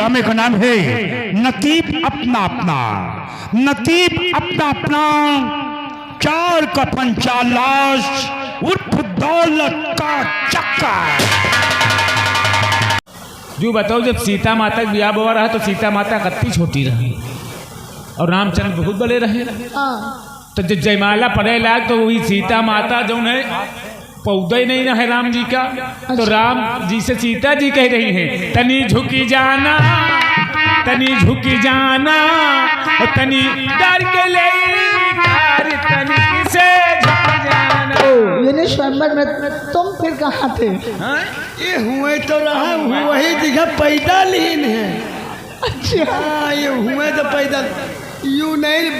ड्रामे का नाम है नतीब अपना अपना। नतीब अपना अपना, चार का पंचा लाश उर्फ दौलत का चक्का। जो बताओ, जब सीता माता का ब्याह हुआ रहा तो सीता माता कत्ती छोटी रही और रामचंद्र बहुत बड़े रहे। तो जब जयमाला पड़े लाग तो वही सीता माता जो है पौधा ही नहीं रहे राम जी का। तो राम जी से सीता जी कह रही हैं, तनी झुकी जाना, तनी झुकी जाना, तनी डर के ले तनी से झुक जाना। ये स्वयंवर में तुम फिर कहाँ थे? ये हुए तो रहा, वही जगह पैदा लीन है। अच्छा, हाँ, ये हुए तो पैदा यू नहीं।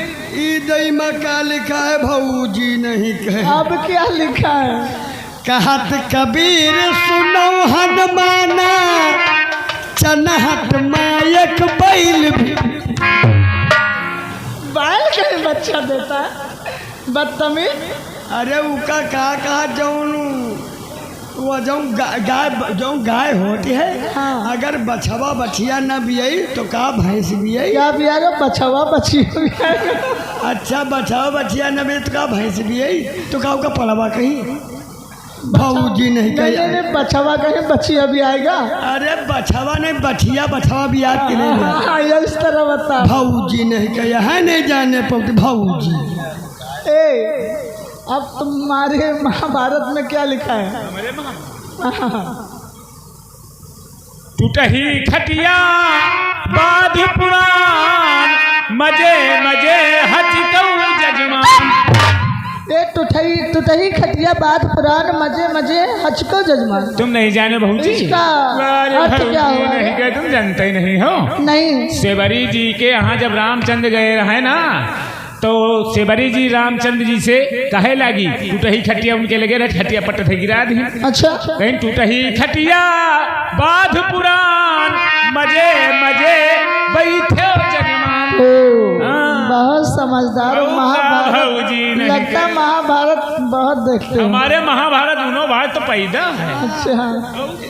ईद में क्या लिखा है भाऊजी नहीं कहे। अब क्या लिखा है? कहत कबीर सुनो हनुमाना, चनहट मायक बैल भी। बैल कहीं बच्चा देता है, बदतमीज। अरे उका कहा जौन वो जो गाय होती है। हाँ। अगर बछवा बछिया न बियई तो का भैंस बियई। क्या बियागा? बछवा बछी। अच्छा, बछवा बछिया न बियई तो का भैंस बियई तो का पड़वा कहीं भाऊजी नहीं कही। नहीं, बछवा कहीं बछिया भी आएगा। अरे बछवा नहीं, बछिया बछवा भी याद के नहीं। हाँ, ये इस तरह बता। भाऊजी नहीं कही है, नहीं जाने पड़ते भाऊजी। अब तुम्हारे महाभारत में क्या लिखा है? टूटही खटिया बाध पुराण, मजे मजे हचकऊ जजमान। ये टूटही खटिया बात पुराण, मजे मजे हचको जजमान। तुम नहीं जाने बहू जी? इसका अर्थ क्या हुआ? नहीं गए, तुम जानते ही नहीं हो। नहीं। सेवरी जी के यहाँ जब रामचंद्र गए रहे ना, तो सेवरी जी रामचंद्र जी से कहे लगी, टूटही खटिया उनके लगे रहे, खटिया पट थे गिरा दी। अच्छा, कहीं टूटही खटिया बाध पुराण, मजे मजे बैठे जजमान। बहुत समझदार महाभारत। लगता महाभारत बहुत देखते। हमारे महाभारत दोनों भाई तो पैदा है। अच्छा,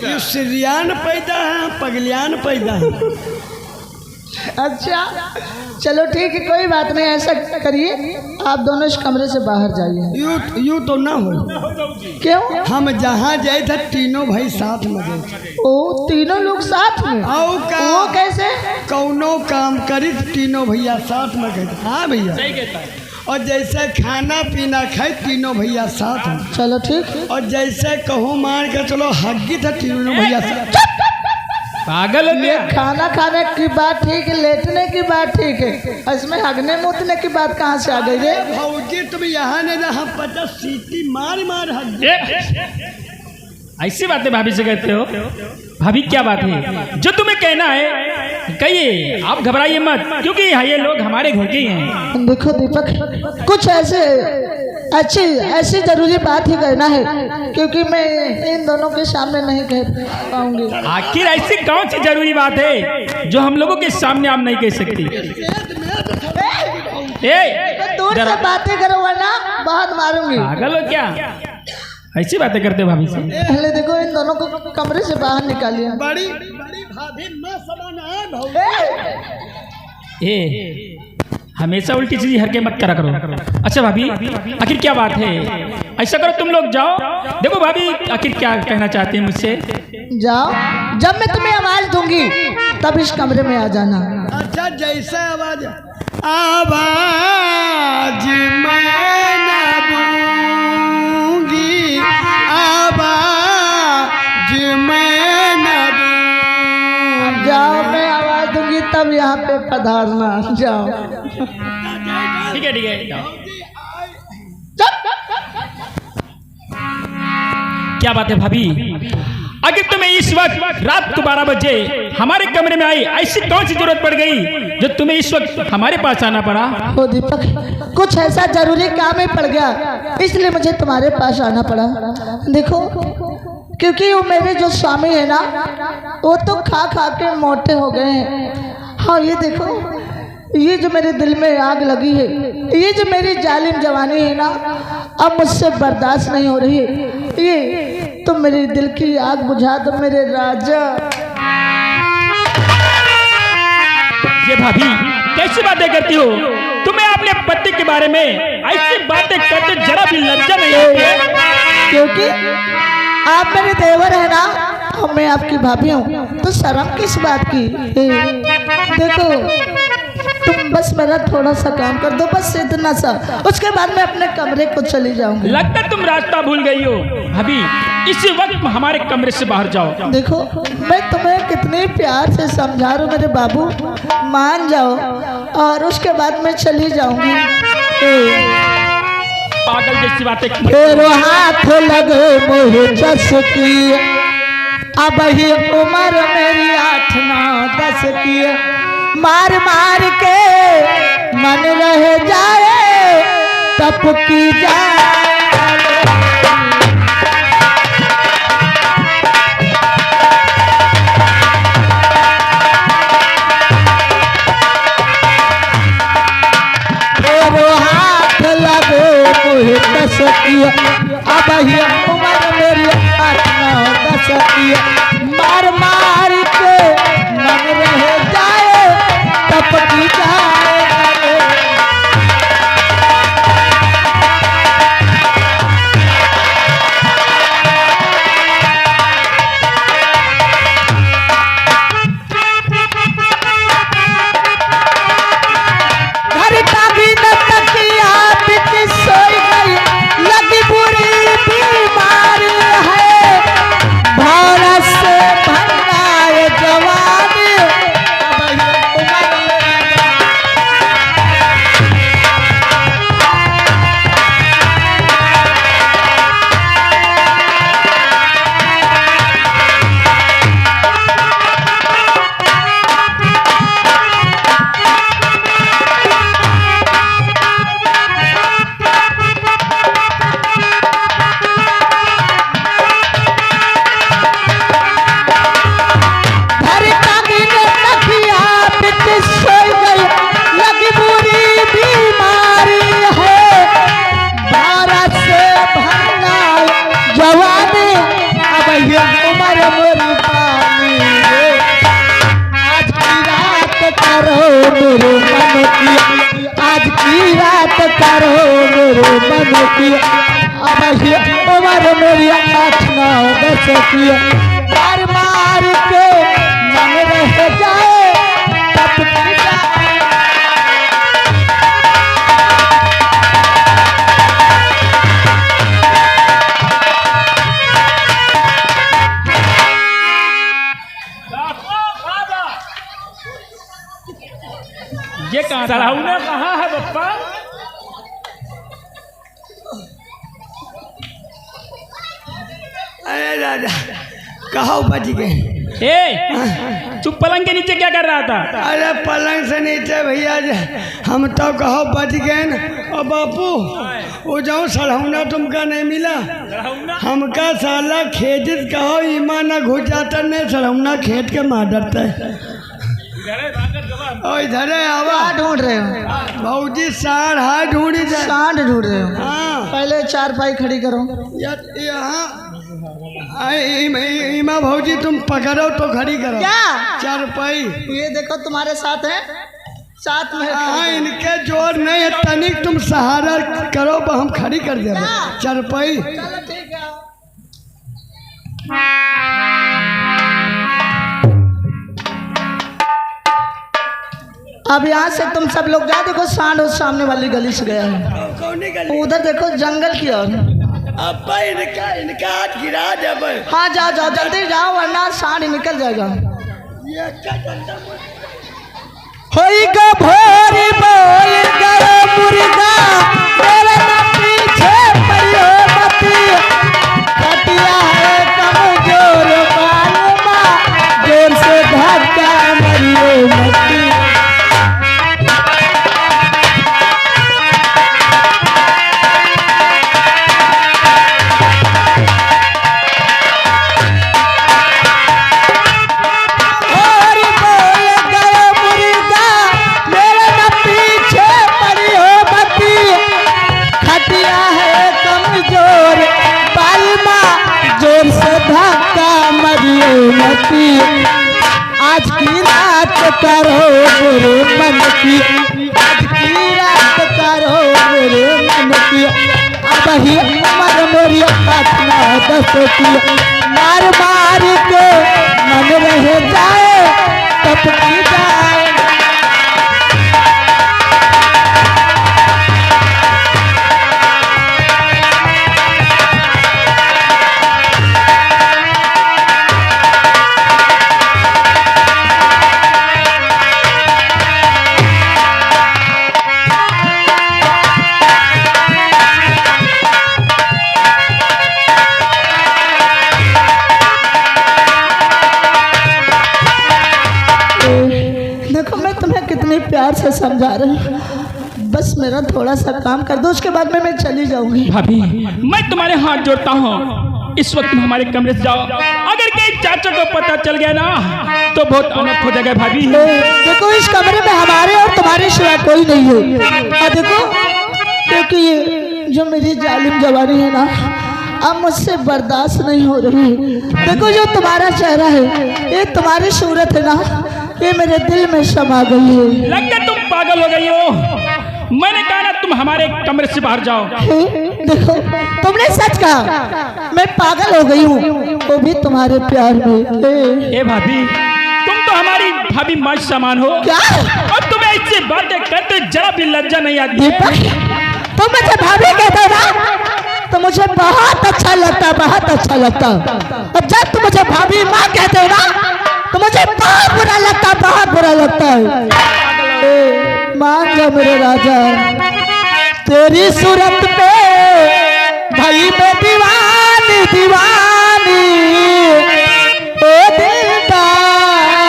ये सिरियान पैदा है, पगलियान पैदा है। अच्छा, चलो ठीक है, कोई बात नहीं। ऐसा करिए, आप दोनों इस कमरे से बाहर जाइए। यू तो ना हो। क्यों? हम जहाँ जाए थे तीनों भाई साथ में गए। ओ, तीनों लोग साथ में? आओ का वो कैसे? कौनो काम करी तीनों भैया साथ में गए। हाँ भैया, और जैसे खाना पीना खाए तीनों भैया साथ में। चलो ठीक है। और जैसे कहो मार के चलो हग्गी था तीनों भैया साथ। पागल हो गया। खाना खाने की बात ठीक है, लेटने की बात ठीक है, इसमें हगने मुतने की बात कहाँ से आ गई रे? भाऊजी तुम यहाँ नहीं रहा, 50 सीटी मार मार हग्गी। ऐसी बातें भाभी से कहते हो? भाभी क्या बात है जो तुम्हें कहना है कहिए, आप घबराइए मत, क्योंकि ये लोग हमारे घर के ही हैं। देखो दीपक, कुछ ऐसी जरूरी बात ही कहना है, क्योंकि मैं इन दोनों के सामने नहीं कह पाऊंगी। आखिर ऐसी कौन सी जरूरी बात है जो हम लोगों के सामने आप नहीं कह सकती? दूर से बातें करो वरना बहुत मारूंगी। पागल हो क्या? ऐसी बातें करते भाभी से? पहले देखो, इन दोनों को कमरे से बाहर निकालिए। बड़ी भाभी मैं समाना है भाऊजी। हमेशा उल्टी सीधी हरकत मत करा करो। अच्छा भाभी, आखिर क्या बात है? ऐसा करो, तुम लोग जाओ। देखो भाभी, आखिर क्या कहना चाहते हैं मुझसे? जाओ, जब मैं तुम्हें आवाज दूंगी तब इस कमरे में आ जाना। अच्छा, जैसे आवाज मैं ना दूंगी, आवाज मैं ना दूंगी। जाओ, मैं आवाज दूंगी तब यहाँ पे पधारना। जाओ। ठीक है ठीक है, जाओ। क्या बात है भाभी, अगर तुम्हें इस वक्त रात को 12 बजे हमारे कमरे में आई, ऐसी कौन सी जरूरत पड़ गई जो तुम्हें इस वक्त हमारे पास आना पड़ा? ओ दीपक, कुछ ऐसा जरूरी काम ही पड़ गया, इसलिए मुझे तुम्हारे पास आना पड़ा। देखो, क्योंकि वो मेरे जो स्वामी है ना, वो तो खा खा के मोटे हो गए हैं। हाँ, ये देखो, ये जो मेरे दिल में आग लगी है, ये जो मेरी जालिम जवानी है ना, अब मुझसे बर्दाश्त नहीं हो रही है। ये तुम मेरे दिल की आग बुझा दो मेरे राजा। भाभी कैसी बातें करती हो? तुम्हें अपने पति के बारे में ऐसी बातें करते जरा भी लज्जा नहीं आती है? क्योंकि आप मेरे देवर है ना और मैं आपकी भाभी हूँ, तो शर्म किस बात की? देखो तुम बस मेरा थोड़ा सा काम कर दो, बस इतना सा, उसके बाद मैं अपने कमरे को चली जाऊंगी। लगता तुम रास्ता भूल गई हो। भाभी इसी वक्त हमारे कमरे से बाहर जाओ। देखो मैं तुम्हें कितने प्यार से समझा रहा हूँ मेरे बाबू, मान जाओ और उसके बाद मैं चली जाऊंगी। पागल जैसी बातें। फेरो हाथ लगे मोहे चसकी, अब ही उम्र मेरी 8-9-10 की, मार मार के मन रह जाए तप की जाए। हाथ लगे मुझे तसकी, अब ही उम्र मेरी 8-9-10 की, मार मार के मन रह जाए तप की जाए। घर का भी न तकिया बिच सोई गई, लगी बुरी बीमार है, भारत से भंगाए जवान, आज की रात करो मेरे मन की, अब ये उम्र मेरी 8-9-10 की, मार मार के मन रह जाए तप की जाए। ये कहाँ सराहुना कहाँ है बप्पा? अरे राजा कहो बच गए। ए तू पलंग के नीचे क्या कर रहा था? अरे पलंग से नीचे भैया हम तो कहो बच गए न। और बापू वो जाओ सड़हुना तुमका नहीं मिला, हमका साला खेजित कहो ईमा न घुस जाता नहीं, सड़हुना खेत के मार डरता है। इधर आवा ढूंढ रहे हो भाजी? साढ़ है ढूंढी जाए। सांड ढूंढ रहे हो? हाँ पहले 4 पाई खड़ी करो। यहाँ ईमा भाजी तुम पकड़ो तो खड़ी करो। क्या 4 पाई? ये देखो तुम्हारे साथ है, साथ में है। हाँ इनके जोर नहीं है, तनिक तुम सहारा करो हम खड़ी कर दे। 4 पाई चलो ठीक है। अब यहाँ से तुम सब लोग जाओ, देखो सांड उस सामने वाली गली से गया है, कौन गली? उधर देखो जंगल की ओर। अब इनका हाथ गिरा जब। हाँ जाओ जाओ जल्दी जाओ वरना सांड निकल जाएगा। ये क्या चलता होई गो भोरी बोल गयो मुर्गा, मेरे न पीछे पड़ियो मती, कटिया है कमजोर मालूमा, जोर से धक्का मरियो मती। भोरी बोल गयो मुर्गा, मेरे करो मेरे मन की, आज की रात करो मेरे मन की। अब ही उम्र मेरी अपना 10 की, मार मार के मन रह जाए तब की जाए। देखो मैं तुम्हें कितने प्यार से समझा रही हूँ, बस मेरा थोड़ा सा काम कर दो, उसके बाद में मैं चली जाऊंगी। भाभी मैं तुम्हारे हाथ जोड़ता हूँ, इस वक्त तुम हमारे कमरे से जाओ। अगर कहीं चाचा को पता चल गया ना तो बहुत अनर्थ हो जाएगा भाभी। देखो इस कमरे में हमारे और तुम्हारे सिवा कोई नहीं है। और देखो क्योंकि ये जो मेरी जालिम जवानी है ना, अब मुझसे बर्दाश्त नहीं हो रही। देखो जो तुम्हारा चेहरा है, ये तुम्हारी सूरत है ना, ये मेरे दिल में समा गई है। लगता तुम पागल हो गई हो। मैंने कहा ना तुम हमारे कमरे से बाहर जाओ। देखो तुमने सच कहा, मैं पागल हो गई हूँ, वो भी तुम्हारे प्यार में। ए भाभी तुम तो हमारी भाभी माँ समान हो। क्या? और तुम्हें ऐसी बातें करते जरा भी लज्जा नहीं आती? दीपक तुम मुझे भाभी कहते हो ना, तो मुझे बहुत अच्छा लगता, बहुत अच्छा लगता। और जब तुम मुझे भाभी माँ कहते हो ना, तो मुझे बहुत बुरा लगता, बहुत बुरा लगता है। मान जा मेरे राजा, तेरी सूरत पे भाई मैं दीवानी दीवानी। ओ दिलदार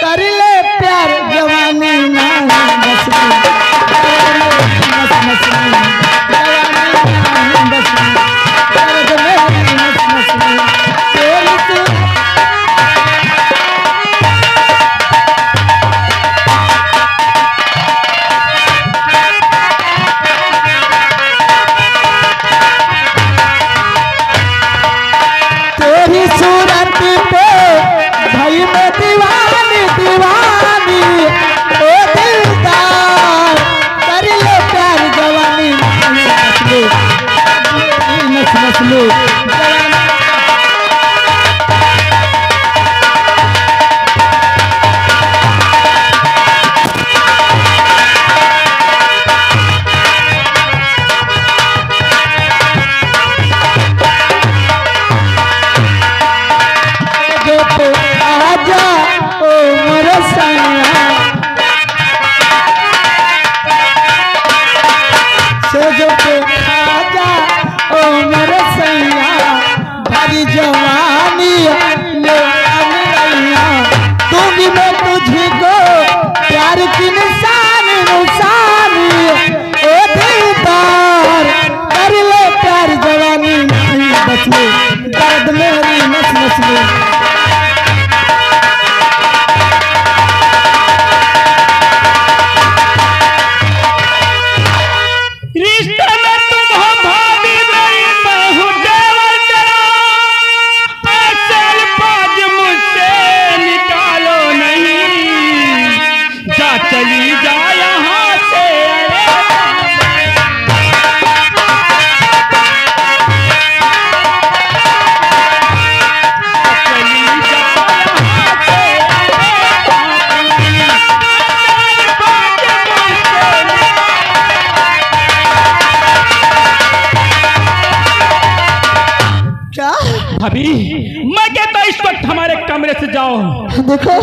कर ले प्यार जवानी ना बस दर्द मेरी नस नस में। रिश्ते में तुम हो भाभी मेरी, मैं हूँ देवर तेरा। ऐसे अल्फाज मुझसे निकालो नहीं, जा चली जा यहाँ से। भाभी मैं कहता इस वक्त हमारे कमरे से जाओ। देखो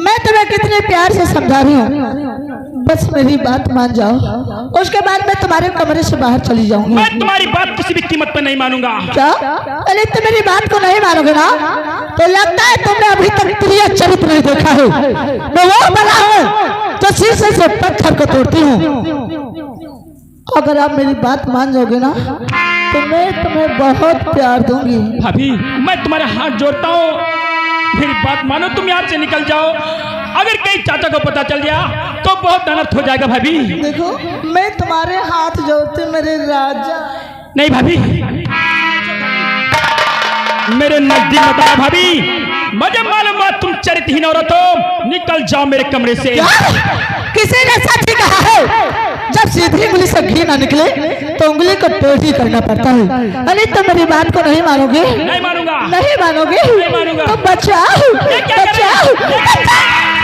मैं तुम्हें कितने प्यार से समझा रही हूँ, बस मेरी बात मान जाओ, उसके बाद मैं तुम्हारे कमरे से बाहर चली जाऊंगी। मैं तुम्हारी बात किसी भी कीमत पर नहीं मानूंगा। क्या? अरे तुम मेरी बात को नहीं मानोगे ना, तो लगता है तुमने अभी तक प्रिय चरित्र नहीं देखा है। मैं वो बना हूँ तो शीशे से पत्थर को तोड़ती हूँ। अगर आप मेरी बात मान जाओगे ना, तो मैं तुम्हें बहुत प्यार दूंगी। भाभी मैं तुम्हारे हाथ जोड़ता हूँ, मेरी बात मानो, तुम यहाँ से निकल जाओ। अगर कहीं चाचा को पता चल गया तो बहुत अनर्थ हो जाएगा भाभी। देखो मैं तुम्हारे हाथ जोड़ती मेरे राजा। नहीं भाभी, मेरे नजदीक मत आओ भाभी। मुझे मालूम है तुम चरित्रहीन औरत हो। निकल जाओ मेरे कमरे से। किसी ने सच ही कहा है, जब सीधी उंगली से घी ना निकले तो उंगली को टेढ़ी करना पड़ता है। अरे तुम मेरी बात को नहीं मानोगे? नहीं मानूंगा। नहीं मानोगे? नहीं मानूंगा। तो बचाओ, ये क्या कर रही है? बचाओ, बचाओ।